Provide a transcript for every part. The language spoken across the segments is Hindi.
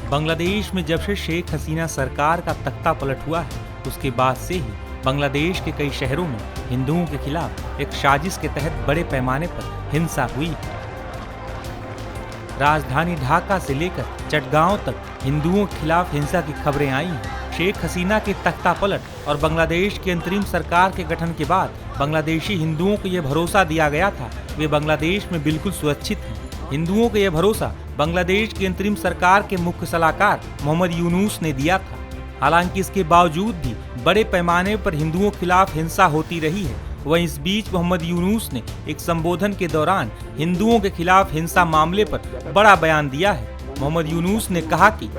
बांग्लादेश में जब से शेख हसीना सरकार का तख्ता पलट हुआ है, उसके बाद से ही बांग्लादेश के कई शहरों में हिंदुओं के खिलाफ एक साजिश के तहत बड़े पैमाने पर हिंसा हुई है। राजधानी ढाका से लेकर चटगांव तक हिंदुओं के खिलाफ हिंसा की खबरें आई हैं। शेख हसीना के तख्ता पलट और बांग्लादेश की अंतरिम सरकार के गठन के बाद बांग्लादेशी हिंदुओं को यह भरोसा दिया गया था वे बांग्लादेश में बिल्कुल सुरक्षित हैं। हिंदुओं को यह भरोसा बांग्लादेश की अंतरिम सरकार के मुख्य सलाहकार मोहम्मद यूनुस ने दिया था। हालांकि इसके बावजूद भी बड़े पैमाने पर हिंदुओं के खिलाफ हिंसा होती रही है। वहीं इस बीच मोहम्मद यूनुस ने एक संबोधन के दौरान हिंदुओं के खिलाफ हिंसा मामले पर बड़ा बयान दिया है। मोहम्मद यूनुस ने कहा कि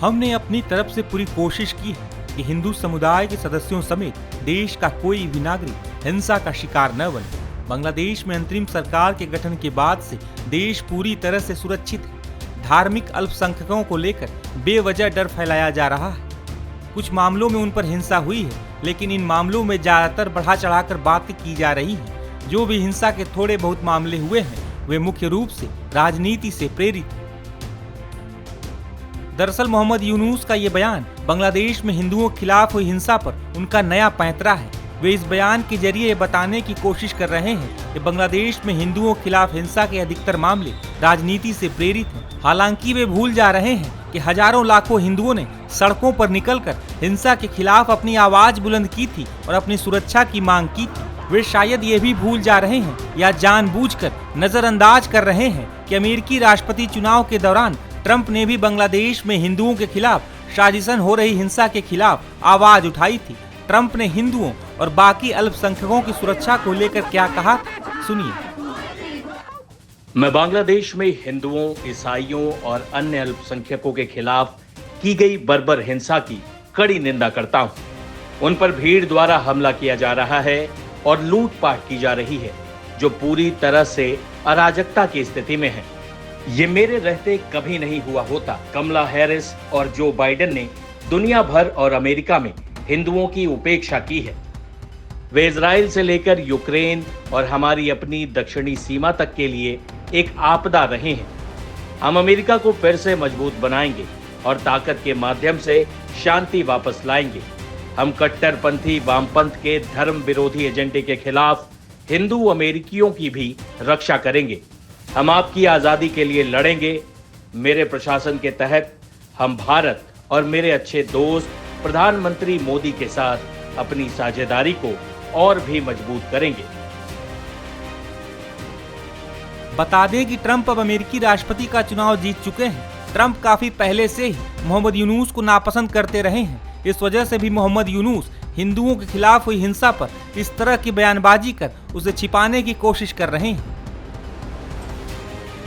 हमने अपनी तरफ से पूरी कोशिश की है कि हिंदू समुदाय के सदस्यों समेत देश का कोई भी नागरिक हिंसा का शिकार न बने। बांग्लादेश में अंतरिम सरकार के गठन के बाद से देश पूरी तरह से सुरक्षित है। धार्मिक अल्पसंख्यकों को लेकर बेवजह डर फैलाया जा रहा है। कुछ मामलों में उन पर हिंसा हुई है, लेकिन इन मामलों में ज्यादातर बढ़ा चढ़ाकर बातें की जा रही हैं। जो भी हिंसा के थोड़े बहुत मामले हुए हैं, वे मुख्य रूप से राजनीति से प्रेरित हैं। दरअसल मोहम्मद यूनुस का ये बयान बांग्लादेश में हिंदुओं के खिलाफ हुई हिंसा पर उनका नया पैंतरा है। वे इस बयान के जरिए बताने की कोशिश कर रहे हैं कि बांग्लादेश में हिंदुओं के खिलाफ हिंसा के अधिकतर मामले राजनीति से प्रेरित हैं। हालांकि वे भूल जा रहे हैं कि हजारों लाखों हिंदुओं ने सड़कों पर निकलकर हिंसा के खिलाफ अपनी आवाज बुलंद की थी और अपनी सुरक्षा की मांग की थी। वे शायद ये भी भूल जा रहे हैं या जानबूझकर नजरअंदाज कर रहे हैं कि अमेरिकी राष्ट्रपति चुनाव के दौरान ट्रंप ने भी बांग्लादेश में हिंदुओं के खिलाफ साजिशन हो रही हिंसा के खिलाफ आवाज उठाई थी। ट्रंप ने हिंदुओं और बाकी अल्पसंख्यकों की सुरक्षा को लेकर क्या कहा, सुनिए। मैं बांग्लादेश में हिंदुओं, ईसाइयों और अन्य अल्पसंख्यकों के खिलाफ की गई बर्बर हिंसा की कड़ी निंदा करता हूं। उन पर भीड़ द्वारा हमला किया जा रहा है और लूटपाट की जा रही है, जो पूरी तरह से अराजकता की स्थिति में है। ये मेरे रहते कभी नहीं हुआ होता। कमला हैरिस और जो बाइडेन ने दुनिया भर और अमेरिका में हिंदुओं की उपेक्षा की है। वे इजराइल से लेकर यूक्रेन और हमारी अपनी दक्षिणी सीमा तक के लिए एक आपदा रहे हैं। हम अमेरिका को फिर से मजबूत बनाएंगे और ताकत के माध्यम से शांति वापस लाएंगे। हम कट्टरपंथी वामपंथ के धर्म विरोधी एजेंडे के खिलाफ हिंदू अमेरिकियों की भी रक्षा करेंगे। हम आपकी आजादी के लिए लड़ेंगे। मेरे प्रशासन के तहत हम भारत और मेरे अच्छे दोस्त प्रधानमंत्री मोदी के साथ अपनी साझेदारी को और भी मजबूत करेंगे। बता दें कि ट्रंप अब अमेरिकी राष्ट्रपति का चुनाव जीत चुके हैं। ट्रंप काफी पहले से ही मोहम्मद यूनुस को नापसंद करते रहे हैं। इस वजह से भी मोहम्मद यूनुस हिंदुओं के खिलाफ हुई हिंसा पर इस तरह की बयानबाजी कर उसे छिपाने की कोशिश कर रहे हैं।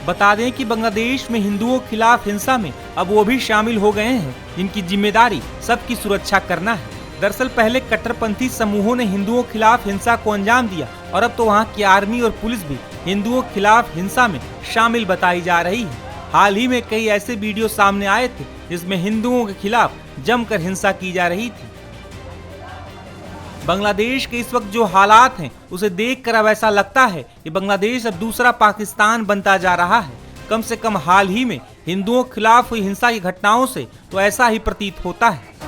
बता दें कि बांग्लादेश में हिंदुओं के खिलाफ हिंसा में अब वो भी शामिल हो गए हैं जिनकी जिम्मेदारी सबकी सुरक्षा करना है। दरअसल पहले कट्टरपंथी समूहों ने हिंदुओं के खिलाफ हिंसा को अंजाम दिया और अब तो वहां की आर्मी और पुलिस भी हिंदुओं के खिलाफ हिंसा में शामिल बताई जा रही है। हाल ही में कई ऐसे वीडियो सामने आए थे जिसमें हिंदुओं के खिलाफ जमकर हिंसा की जा रही थी। बांग्लादेश के इस वक्त जो हालात हैं उसे देखकर अब ऐसा लगता है कि बांग्लादेश अब दूसरा पाकिस्तान बनता जा रहा है। कम से कम हाल ही में हिंदुओं के खिलाफ हुई हिंसा की घटनाओं से तो ऐसा ही प्रतीत होता है।